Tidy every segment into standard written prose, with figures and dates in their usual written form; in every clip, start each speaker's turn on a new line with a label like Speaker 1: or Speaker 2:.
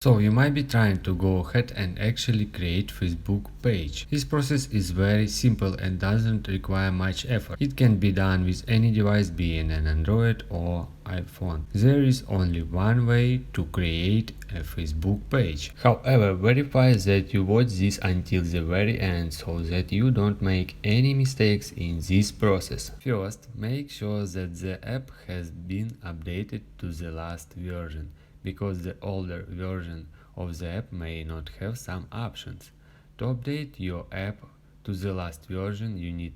Speaker 1: So you might be trying to go ahead and actually create Facebook page. This process is very simple and doesn't require much effort. It can be done with any device, being an Android or iPhone. There is only one way to create a Facebook page. However, verify that you watch this until the very end so that you don't make any mistakes in this process. First, make sure that the app has been updated to the last version, because the older version of the app may not have some options. To update your app to the last version, you need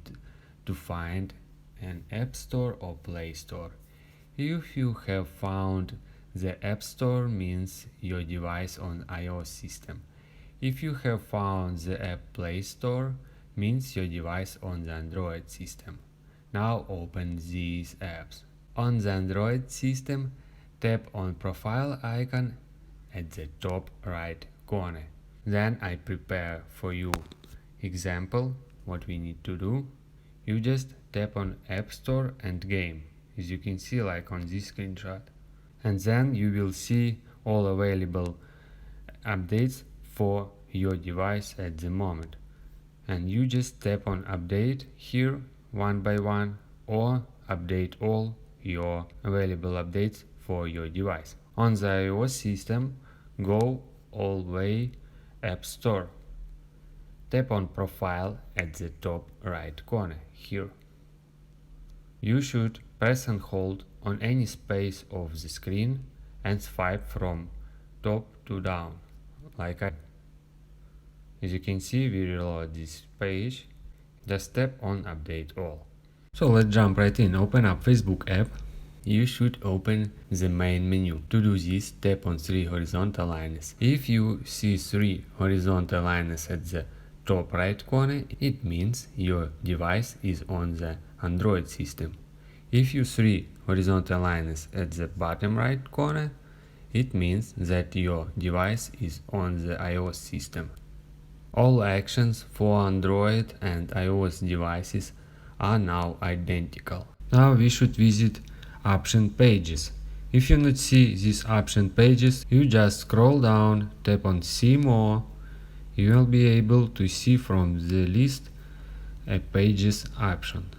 Speaker 1: to find an App Store or Play Store. If you have found the App Store, means your device on iOS system. If you have found the App Play Store, means your device on the Android system. Now open these apps. On the Android system, tap on profile icon at the top right corner. Then I prepare for you example what we need to do. You just tap on App Store and Game, as you can see like on this screenshot. And then you will see all available updates for your device at the moment. And you just tap on Update here one by one, or update all your available updates for your device. On the iOS system, go all way App Store. Tap on Profile at the top right corner here. You should press and hold on any space of the screen and swipe from top to down, like I. As you can see, we reload this page. Just tap on Update All. So let's jump right in. Open up Facebook app. You should open the main menu. To do this, tap on 3 horizontal lines. If you see 3 horizontal lines at the top right corner, it means your device is on the Android system. If you see 3 horizontal lines at the bottom right corner, it means that your device is on the iOS system. All actions for Android and iOS devices are now identical. Now we should visit option pages. If you not see these option pages, you just scroll down, tap on See More. You will be able to see from the list a Pages option.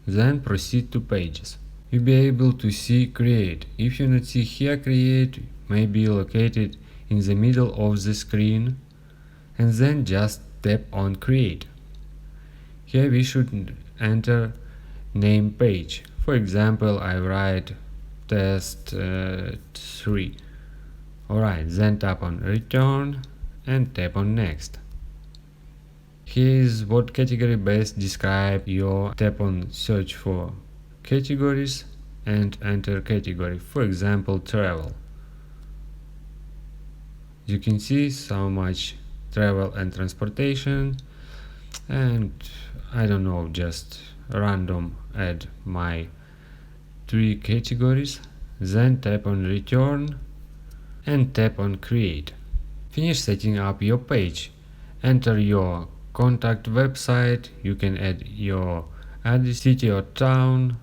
Speaker 1: Then proceed to Pages. You'll be able to see Create. If you not see here Create, may be located in the middle of the screen, and then just tap on Create. Here we should enter name page. For example, I write test 3. Alright, then tap on return and tap on next. Here is what category best describe your. Tap on search for categories and enter category, for example travel. You can see so much travel and transportation, and I don't know, just random add my 3 categories. Then tap on return and tap on create. Finish setting up your page. Enter your contact website. You can add your address, city or town,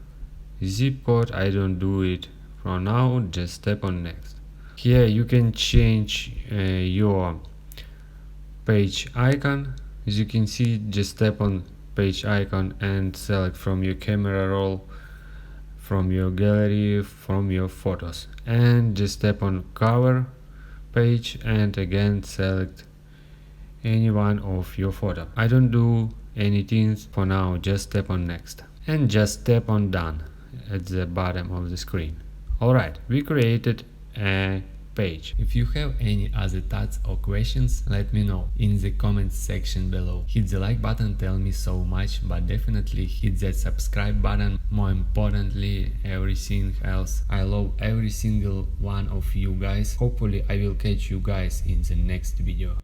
Speaker 1: zip code. I don't do it for now, just tap on next. Here you can change your page icon. As you can see, just tap on page icon and select from your camera roll, from your gallery, from your photos, and just tap on cover page and again select any one of your photo. I don't do anything for now, just tap on next and just tap on done at the bottom of the screen. Alright, we created a page. If you have any other thoughts or questions, let me know in the comments section below. Hit the like button, tell me so much, but definitely hit that subscribe button. More importantly, everything else. I love every single one of you guys. Hopefully I will catch you guys in the next video.